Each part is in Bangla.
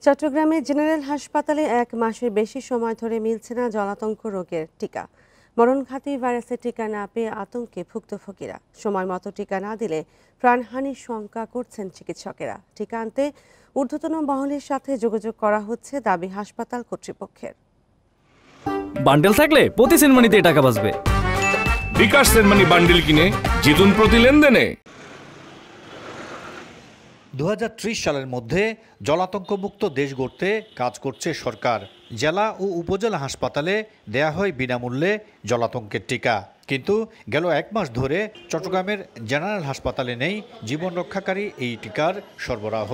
চট্টগ্রামের জেনারেল হাসপাতালে 1 মাসের বেশি সময় ধরে মিলছে না জলাতঙ্ক রোগের টিকা। মরণঘাতী ভাইরাসের টিকা না পেয়ে আতঙ্কে ভুক্তভোগীরা। সময় মতো টিকা না দিলে প্রাণহানির শঙ্কা করছেন চিকিৎসকেরা। টিকা আনতে ঊর্ধ্বতন মহলের সাথে যোগাযোগ করা হচ্ছে দাবি হাসপাতাল কর্তৃপক্ষের। বান্ডেল থাকলে প্রতি সেনমানিতে টাকা বাঁচবে। বিকাশ সেনমানি বান্ডেল কিনে জিতুন প্রতি লেনদেনে। 2030 সালের মধ্যে জলাতঙ্কমুক্ত দেশ গড়তে কাজ করছে সরকার। জেলা ও উপজেলা হাসপাতালে দেয়া হয় বিনামূল্যে জলাতঙ্কের টিকা, কিন্তু গেল 1 মাস ধরে চট্টগ্রামের জেনারেল হাসপাতালে নেই জীবন রক্ষাকারী এই টিকার সরবরাহ।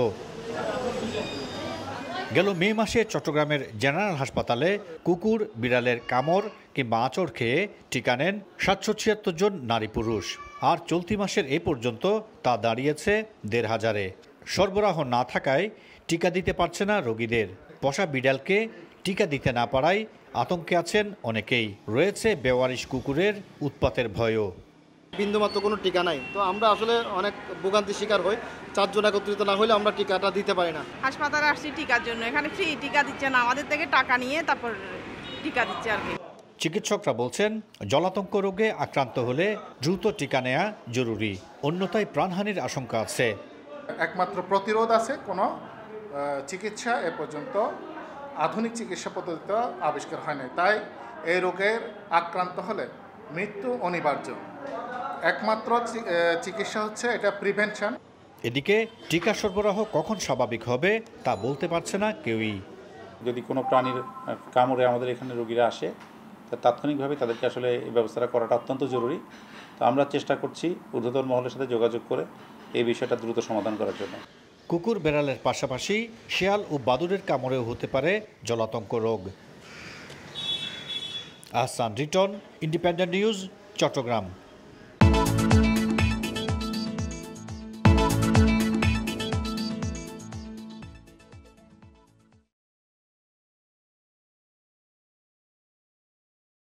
গেল মে মাসে চট্টগ্রামের জেনারেল হাসপাতালে কুকুর বিড়ালের কামড় কিংবা আঁচড় খেয়ে টিকা নেন 776 জন নারী পুরুষ, আর চলতি মাসের এ পর্যন্ত তা দাঁড়িয়েছে 1500-এ। সরবরাহ না থাকায় টিকা দিতে পারছে না রোগীদের। পোষা বিড়ালকে টিকা দিতে না পারায় আতঙ্কে আছেন অনেকেই। রয়েছে বেওয়ারিশ কুকুরের উৎপাতের ভয়ও। বিন্দুমাত্র কোনো টিকা নাই, তো আমরা আসলে অনেক ভোগান্তির শিকার হই। 4 জন একত্রিত না হলে আমরা টিকাটা দিতে পারি না। হাসপাতালে আসছি টিকার জন্য, এখানে ফ্রি টিকা দিচ্ছে না, আমাদের থেকে টাকা নিয়ে তারপর টিকা দিচ্ছে আর কি। চিকিৎসকরা বলছেন জলাতঙ্ক রোগে আক্রান্ত হলে দ্রুত টিকা নেওয়া জরুরি, অন্যথায় প্রাণহানির আশঙ্কা আছে। একমাত্র প্রতিরোধ আছে, কোনো চিকিৎসা এ পর্যন্ত আধুনিক চিকিৎসা পদ্ধতিতে আবিষ্কার হয়নি। তাই এই রোগের আক্রান্ত হলে মৃত্যু অনিবার্য। একমাত্র চিকিৎসা হচ্ছে এটা প্রিভেনশন। এদিকে টিকা সরবরাহ কখন স্বাভাবিক হবে তা বলতে পারছে না কেউই। যদি কোনো প্রাণীর কামড়ে আমাদের এখানে রোগীরা আসে, তা তাৎক্ষণিকভাবে তাদেরকে আসলে এই ব্যবস্থাটা করাটা অত্যন্ত জরুরি। তো আমরা চেষ্টা করছি ঊর্ধ্বতন মহলের সাথে যোগাযোগ করে এই বিষয়টা দ্রুত সমাধান করার জন্য। কুকুর বেড়ালের পাশাপাশি শেয়াল ও বাদুড়ের কামড়েও হতে পারে জলাতঙ্ক রোগ। Ahsan Riton, Independent News, Chittagong.